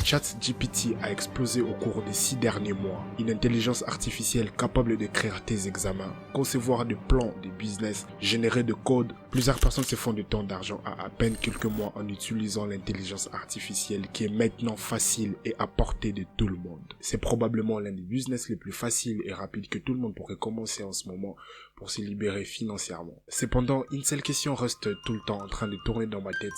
ChatGPT a explosé au cours des 6 derniers mois. Une intelligence artificielle capable d'écrire tes examens, concevoir des plans de business, générer de code. Plusieurs personnes se font du temps d'argent à peine quelques mois en utilisant l'intelligence artificielle qui est maintenant facile et à portée de tout le monde. C'est probablement l'un des business les plus faciles et rapides que tout le monde pourrait commencer en ce moment pour se libérer financièrement. Cependant, une seule question reste tout le temps en train de tourner dans ma tête,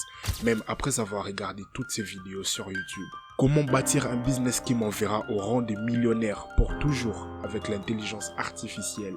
même après avoir regardé toutes ces vidéos sur YouTube. Comment bâtir un business qui m'enverra au rang des millionnaires pour toujours avec l'intelligence artificielle?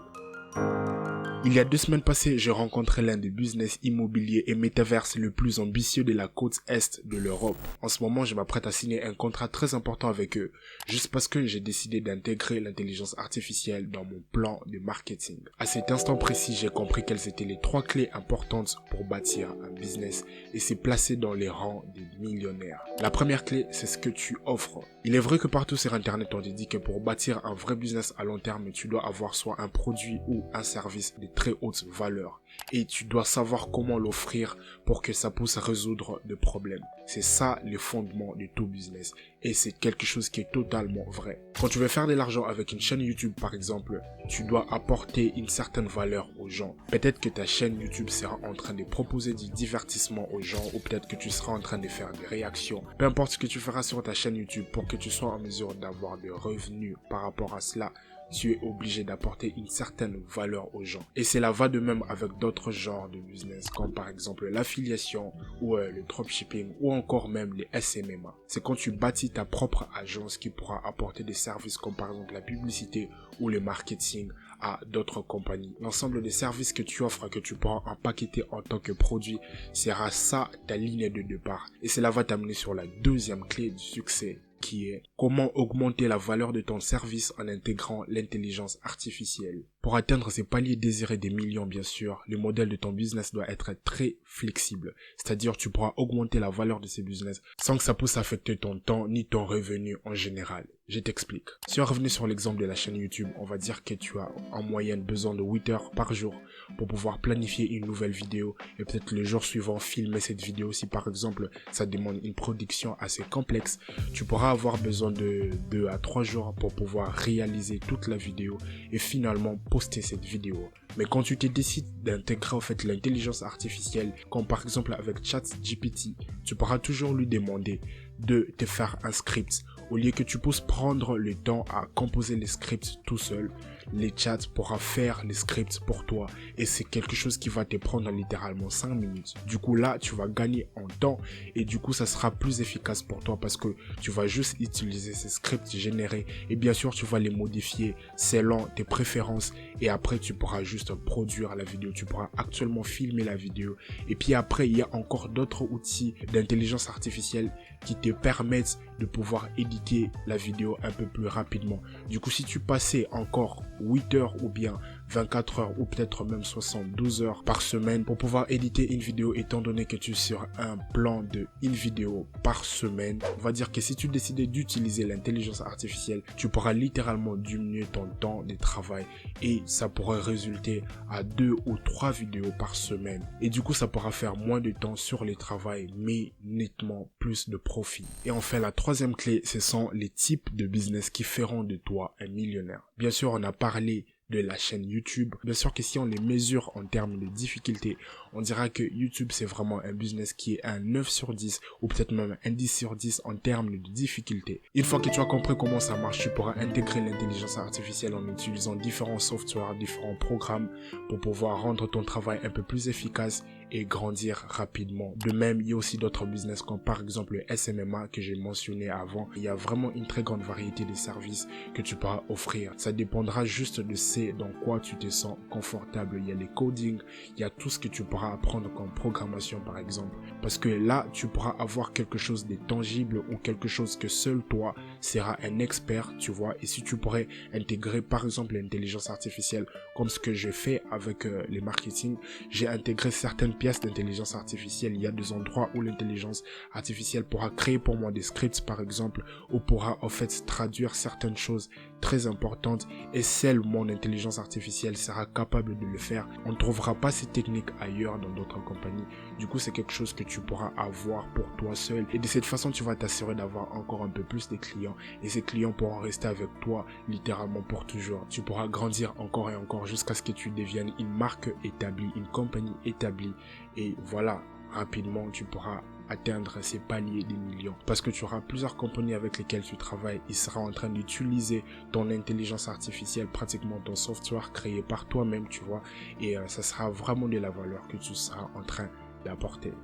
Il y a 2 semaines passées, j'ai rencontré l'un des business immobiliers et métaverses le plus ambitieux de la côte est de l'Europe. En ce moment, je m'apprête à signer un contrat très important avec eux, juste parce que j'ai décidé d'intégrer l'intelligence artificielle dans mon plan de marketing. À cet instant précis, j'ai compris quelles étaient les 3 clés importantes pour bâtir un business et se placer dans les rangs des millionnaires. La première clé, c'est ce que tu offres. Il est vrai que partout sur Internet, on te dit que pour bâtir un vrai business à long terme, tu dois avoir soit un produit ou un service de très haute valeur. Et tu dois savoir comment l'offrir pour que ça puisse résoudre des problèmes. C'est ça le fondement de tout business. Et c'est quelque chose qui est totalement vrai. Quand tu veux faire de l'argent avec une chaîne YouTube par exemple, tu dois apporter une certaine valeur aux gens. Peut-être que ta chaîne YouTube sera en train de proposer du divertissement aux gens ou peut-être que tu seras en train de faire des réactions. Peu importe ce que tu feras sur ta chaîne YouTube pour que tu sois en mesure d'avoir des revenus par rapport à cela, tu es obligé d'apporter une certaine valeur aux gens. Et cela va de même avec d'autres genres de business, comme par exemple l'affiliation, ou le dropshipping, ou encore même les SMMA. C'est quand tu bâtis ta propre agence qui pourra apporter des services comme par exemple la publicité ou le marketing à d'autres compagnies. L'ensemble des services que tu offres, que tu pourras empaqueter en tant que produit, sera ça ta ligne de départ. Et cela va t'amener sur la deuxième clé du succès, qui est comment augmenter la valeur de ton service en intégrant l'intelligence artificielle. Pour atteindre ces paliers désirés des millions, bien sûr, le modèle de ton business doit être très flexible. C'est-à-dire, tu pourras augmenter la valeur de ces business sans que ça puisse affecter ton temps ni ton revenu en général. Je t'explique. Si on revenait sur l'exemple de la chaîne YouTube, on va dire que tu as en moyenne besoin de 8 heures par jour pour pouvoir planifier une nouvelle vidéo et peut-être le jour suivant filmer cette vidéo. Si par exemple, ça demande une production assez complexe, tu pourras avoir besoin de 2 à 3 jours pour pouvoir réaliser toute la vidéo et finalement poster cette vidéo. Mais quand tu te décides d'intégrer en fait l'intelligence artificielle, comme par exemple avec ChatGPT, tu pourras toujours lui demander de te faire un script. Au lieu que tu puisses prendre le temps à composer les scripts tout seul, les chats pourra faire les scripts pour toi et c'est quelque chose qui va te prendre littéralement 5 minutes. Du coup là, tu vas gagner en temps et du coup ça sera plus efficace pour toi parce que tu vas juste utiliser ces scripts générés et bien sûr tu vas les modifier selon tes préférences et après tu pourras juste produire la vidéo, tu pourras actuellement filmer la vidéo et puis après il y a encore d'autres outils d'intelligence artificielle qui te permettent de pouvoir éditer la vidéo un peu plus rapidement. Du coup, si tu passais encore 8 heures ou bien 24 heures ou peut-être même 72 heures par semaine pour pouvoir éditer une vidéo, étant donné que tu es sur un plan de une vidéo par semaine, on va dire que si tu décidais d'utiliser l'intelligence artificielle, tu pourras littéralement diminuer ton temps de travail et ça pourrait résulter à 2 ou 3 vidéos par semaine. Et du coup, ça pourra faire moins de temps sur le travail, mais nettement plus de profit. Et enfin, la troisième clé, ce sont les types de business qui feront de toi un millionnaire. Bien sûr, on a parlé de la chaîne YouTube. Bien sûr que si on les mesure en termes de difficulté, on dira que YouTube c'est vraiment un business qui est un 9 sur 10 ou peut-être même un 10 sur 10 en termes de difficulté. Une fois que tu as compris comment ça marche, tu pourras intégrer l'intelligence artificielle en utilisant différents softwares, différents programmes pour pouvoir rendre ton travail un peu plus efficace et grandir rapidement. De même, il y a aussi d'autres business comme par exemple le SMMA que j'ai mentionné avant. Il y a vraiment une très grande variété de services que tu pourras offrir. Ça dépendra juste de dans quoi tu te sens confortable. Il y a les coding, il y a tout ce que tu pourras apprendre comme programmation par exemple. Parce que là, tu pourras avoir quelque chose de tangible ou quelque chose que seul toi seras un expert, tu vois. Et si tu pourrais intégrer par exemple l'intelligence artificielle comme ce que j'ai fait avec les marketing, j'ai intégré certaines pièces d'intelligence artificielle. Il y a des endroits où l'intelligence artificielle pourra créer pour moi des scripts, par exemple, ou pourra en fait traduire certaines choses très importantes, et seule mon intelligence artificielle sera capable de le faire. On ne trouvera pas ces techniques ailleurs dans d'autres compagnies. Du coup, c'est quelque chose que tu pourras avoir pour toi seul, et de cette façon, tu vas t'assurer d'avoir encore un peu plus de clients, et ces clients pourront rester avec toi littéralement pour toujours. Tu pourras grandir encore et encore jusqu'à ce que tu deviennes une marque établie, une compagnie établie, et voilà, rapidement, tu pourras atteindre ces paliers des millions, parce que tu auras plusieurs compagnies avec lesquelles tu travailles. Ils seront en train d'utiliser ton intelligence artificielle, pratiquement ton software créé par toi-même, tu vois, et ça sera vraiment de la valeur que tu seras en train d'apporter.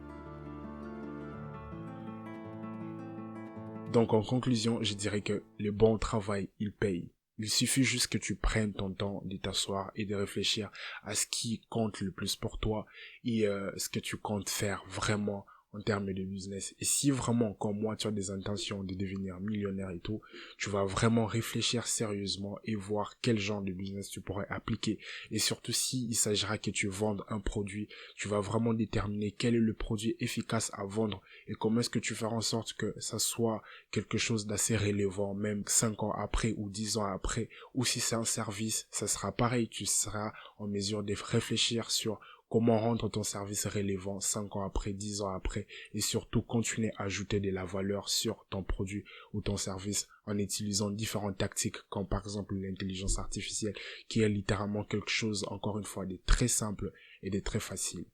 Donc en conclusion, je dirais que le bon travail, il paye. Il suffit juste que tu prennes ton temps de t'asseoir et de réfléchir à ce qui compte le plus pour toi, et ce que tu comptes faire vraiment en termes de business. Et si vraiment, comme moi, tu as des intentions de devenir millionnaire et tout, tu vas vraiment réfléchir sérieusement et voir quel genre de business tu pourrais appliquer. Et surtout, si il s'agira que tu vendes un produit, tu vas vraiment déterminer quel est le produit efficace à vendre et comment est-ce que tu feras en sorte que ça soit quelque chose d'assez relevant, même 5 ans après ou 10 ans après. Ou si c'est un service, ça sera pareil, tu seras en mesure de réfléchir sur comment rendre ton service relevant 5 ans après, 10 ans après, et surtout continuer à ajouter de la valeur sur ton produit ou ton service en utilisant différentes tactiques, comme par exemple l'intelligence artificielle, qui est littéralement quelque chose, encore une fois, de très simple et de très facile.